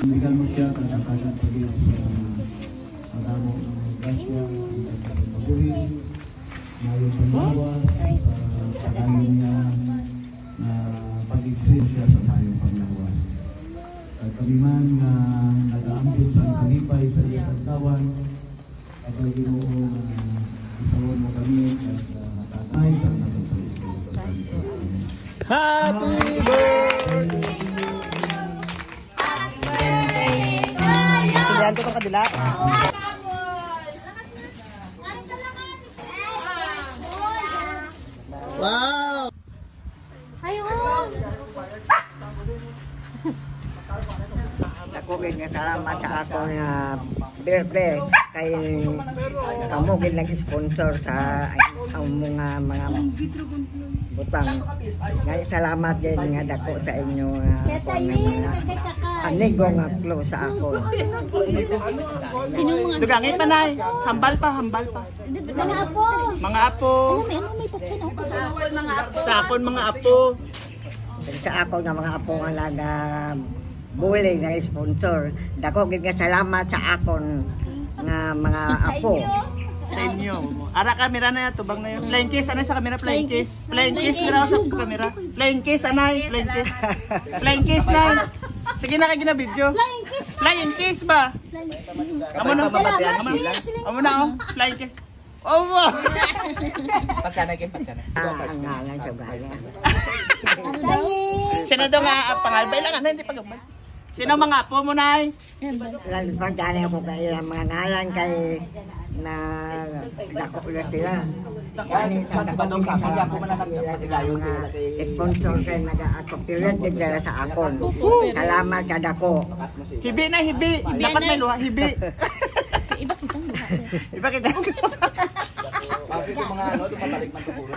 Bigyan mo siya kasakalan sa Diyos sa pag-amo ng grasya, sa pagpabuhin, mayong paglawas, sa pagayon niya na pag-exist siya sa mayong paglawas. At kami man na nag-aambit sa kalipay sa iyong pagtawan, at ang Ginoo isawon mo kami at tatay sa natin sa Espiritu Santo. Happy birthday! Pilihan ko itong kadila. Wow! Ayun! Ako salamat sa ako na birthday kay kamugin nag-sponsor sa mga butang. Kaya salamat din nga dako sa inyo anigo nga close sa ako. Sino mga Dugangin pa nay. Hambal pa. mga apo? Mga apo. Ano may patsin ako? Mga apo. Sa akon mga apo. Sa ako nga mga apo nga laga bulig na sponsor. Dako gid nga salamat sa akon nga mga apo. Sa inyo. Ara kamera na yan. Tubang na yun. Flying kiss. Anay sa kamera? Flying kiss. Flying kiss. Gira sa kamera. Flying kiss. Anay. Flying kiss. Flying kiss na. Sige na kayo na video. Flying kiss. Flying kiss ba? Amo na. Amo na. Flying kiss. Oh wow. Ang ngalan sa gaya. Sino daw nga pangal? Bailangan na hindi pagabay. Sino mga apo mo nay? Pagdali ako kayo ng mga ngalan kay na dako na sila. Sa badong sa kanya ko sponsor kay nag-copyright din sila sa akon. Salamat sa dako. Hibi na hibi. Dapat may luha. Hibi. Iba kita.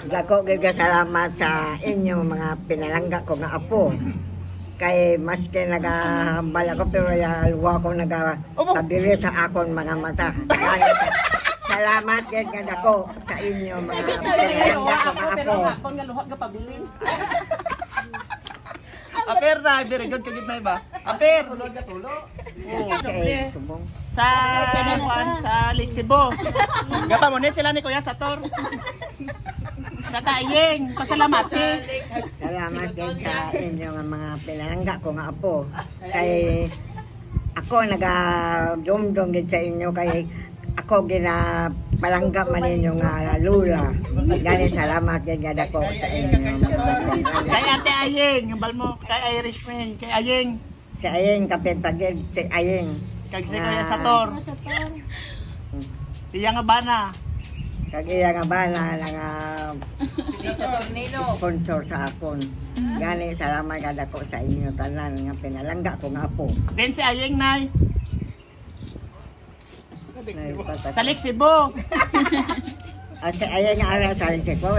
Dako gaya salamat sa inyo mga pinalangga ko nga apo. Kay maski nagahambal ako pero luwa ko nagtabili sa akon mga mata. Salamat din nga dako sa inyo mga pinalangga ko nga apo. Aper na, very good kagit na iba. Aper. Okay, subong. Sa Lixibo. Gapa mo net sila ni Kuya Sator. Sa Tayeng, pasalamati. Salamat din sa inyo nga mga pinalangga ko nga apo. Kay ako naga-dumdum din sa inyo kay ako palangga man ninyo nga lula. Gani salamat din nga dako sa inyo. Kay Ate Ayeng, yung balmo, kay Irishman, kay Ayeng. Si Ayeng kapit pagid si Ayeng. Kag si Kuya Sator. Iya nga bana. Kag iya nga bana nga sponsor sa akon. Gani salamat nga dako sa inyo tanan nga pinalangga ko nga apo. Then si Ayeng nay. Sa Lixibo. At si Ayeng nga ara sa Lixibo.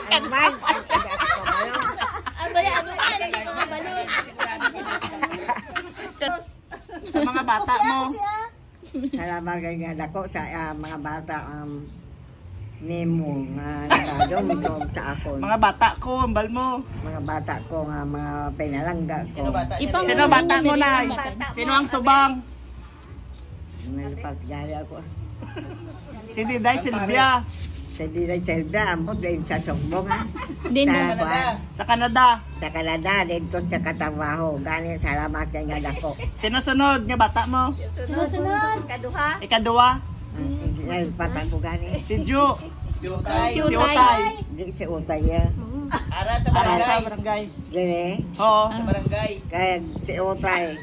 Agman. Sa mga bata mo. Salamat nga dako sa mga bata nemo nga nagadumdum sa akon. Mga bata ko, ambal mo. Mga bata ko nga mga pinalangga ko. Sino bata mo nay? Sino ang subang? Nagpagyari ako. Si Diday Silvia. Sa Diday Silvia, ambot din sa Sugbong ha. Sa Canada. Sa Canada, dito sa Katabaho. Gani, salamat sa nga dako. Sino sunod nga bata mo? Susunod. Ikaduwa. Nagpatan ko gani. Si Ju. Si Si Utay. Di si Utay ya. Ara sa barangay. Gini, Oo. kaya si Utay.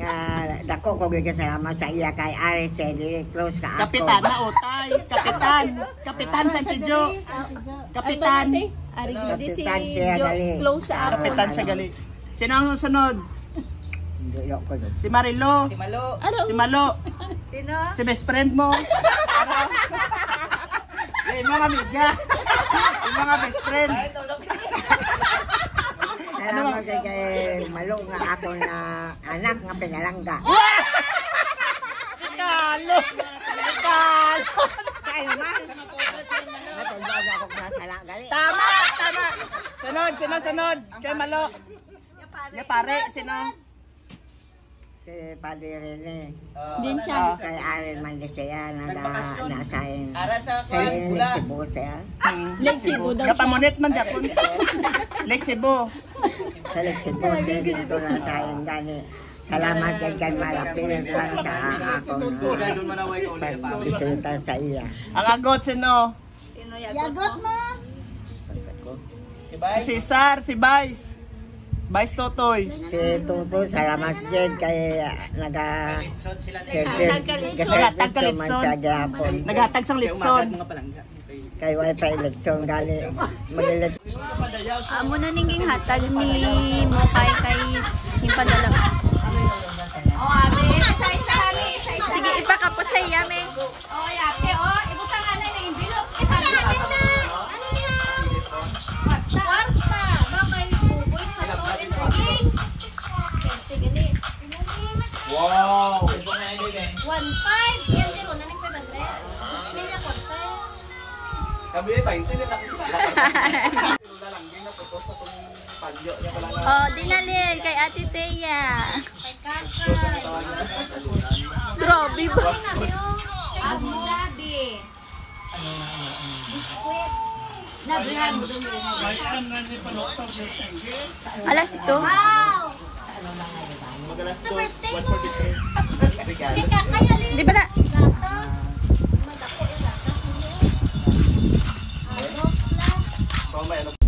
nga dako ko gigasalamat sa iya kay Aris dili close ka ako. Kapitan na utay. Kapitan. Kapitan Santijo. Kapitan. Kapitan siya dali. Close sa ako. Kapitan siya gali. Sino ang sunod? Hindi ko doon. Si Marilo. Ano? Si Malo. Si best friend mo. Yung mga amiga. Yung mga best friend. Salamat kay Malo nga ako na anak nga pinalangga. Kalo. Kalo. Kay man. Natulog ako sa sala gali. Tama. Tama. Sunod. Sino sunod? Kay Malo. Ya pare. Sino? Si Padre Rene. Din siya. Kay Aaron Mandesea nasa-assign. Sa Sa Cebu siya. Lake Cebu daw siya. Kapamunit man Japon. Lake Cebu. Sa Lake Cebu siya dito na-assign gani. Salamat kay malapit lang sa ako na pagbisita sa iya. Ang agot sino? Yagot mo. Si Cesar, si Vice. Vice Totoy. Si Tuto, salamat din kay Nagatag ka man sa gihapon. Naghatag sang litson. Kay wifi election gali mag-elect. Amo na ninging hatag ni Mokay kay himpadala. Sige, ipakapot sa iya, me. Wow! 1.5. Yan din, unaning 500. Gusto niya konti. Kami ay 20 na lang din na putos sa tong palyo niya pala. Oh, dinalin kay Ate Teya. Grabe ba? Grabe. Biskuit. Nabihan mo dun. Alas ito? Wow! Super steak mo! Di ba na? Gatos. Madako yung gatos. Ano plus?